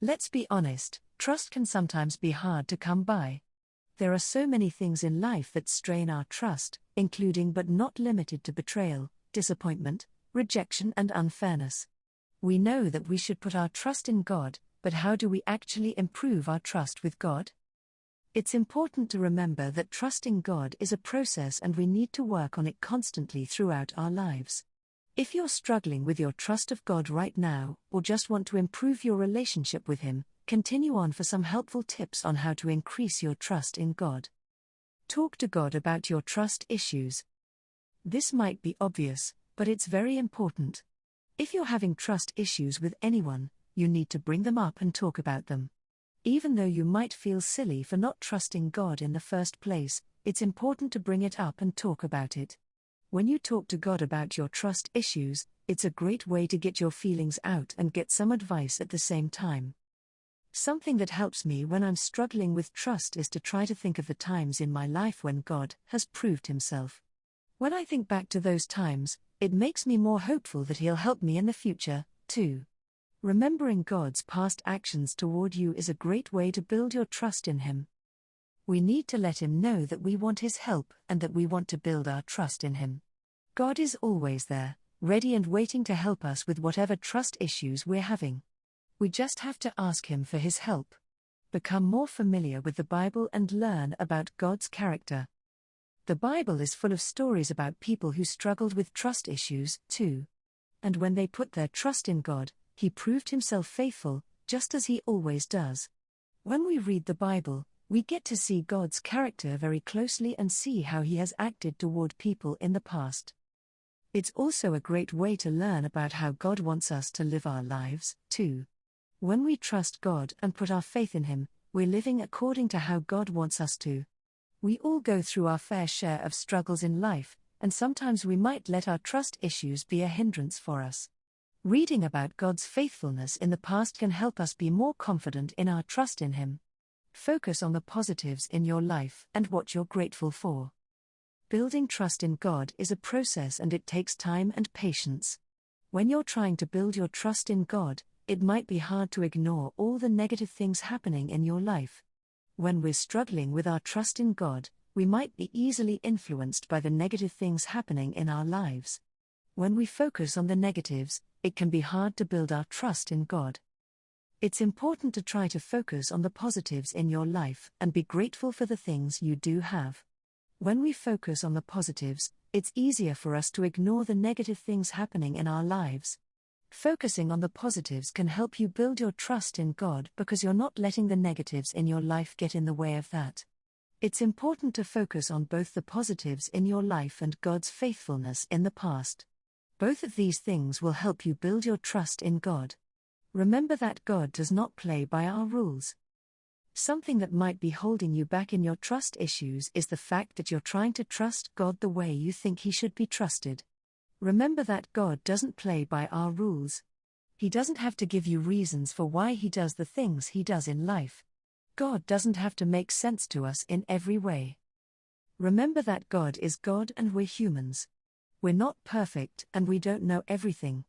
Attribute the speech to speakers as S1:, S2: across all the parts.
S1: Let's be honest, trust can sometimes be hard to come by. There are so many things in life that strain our trust, including but not limited to betrayal, disappointment, rejection, and unfairness. We know that we should put our trust in God, but how do we actually improve our trust with God? It's important to remember that trusting God is a process and we need to work on it constantly throughout our lives. If you're struggling with your trust of God right now, or just want to improve your relationship with Him, continue on for some helpful tips on how to increase your trust in God. Talk to God about your trust issues. This might be obvious, but it's very important. If you're having trust issues with anyone, you need to bring them up and talk about them. Even though you might feel silly for not trusting God in the first place, it's important to bring it up and talk about it. When you talk to God about your trust issues, it's a great way to get your feelings out and get some advice at the same time. Something that helps me when I'm struggling with trust is to try to think of the times in my life when God has proved Himself. When I think back to those times, it makes me more hopeful that He'll help me in the future, too. Remembering God's past actions toward you is a great way to build your trust in Him. We need to let Him know that we want His help and that we want to build our trust in Him. God is always there, ready and waiting to help us with whatever trust issues we're having. We just have to ask Him for His help. Become more familiar with the Bible and learn about God's character. The Bible is full of stories about people who struggled with trust issues, too. And when they put their trust in God, He proved Himself faithful, just as He always does. When we read the Bible, we get to see God's character very closely and see how He has acted toward people in the past. It's also a great way to learn about how God wants us to live our lives, too. When we trust God and put our faith in Him, we're living according to how God wants us to. We all go through our fair share of struggles in life, and sometimes we might let our trust issues be a hindrance for us. Reading about God's faithfulness in the past can help us be more confident in our trust in Him. Focus on the positives in your life and what you're grateful for. Building trust in God is a process and it takes time and patience. When you're trying to build your trust in God, it might be hard to ignore all the negative things happening in your life. When we're struggling with our trust in God, we might be easily influenced by the negative things happening in our lives. When we focus on the negatives, it can be hard to build our trust in God. It's important to try to focus on the positives in your life and be grateful for the things you do have. When we focus on the positives, it's easier for us to ignore the negative things happening in our lives. Focusing on the positives can help you build your trust in God because you're not letting the negatives in your life get in the way of that. It's important to focus on both the positives in your life and God's faithfulness in the past. Both of these things will help you build your trust in God. Remember that God does not play by our rules. Something that might be holding you back in your trust issues is the fact that you're trying to trust God the way you think He should be trusted. Remember that God doesn't play by our rules. He doesn't have to give you reasons for why He does the things He does in life. God doesn't have to make sense to us in every way. Remember that God is God and we're humans. We're not perfect and we don't know everything.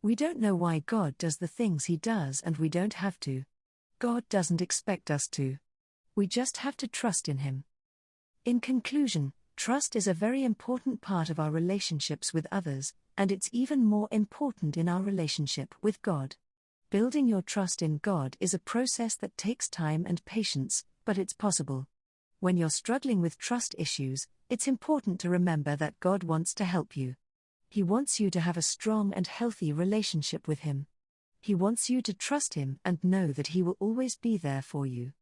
S1: We don't know why God does the things He does and we don't have to. God doesn't expect us to. We just have to trust in Him. In conclusion, trust is a very important part of our relationships with others, and it's even more important in our relationship with God. Building your trust in God is a process that takes time and patience, but it's possible. When you're struggling with trust issues, it's important to remember that God wants to help you. He wants you to have a strong and healthy relationship with Him. He wants you to trust Him and know that He will always be there for you.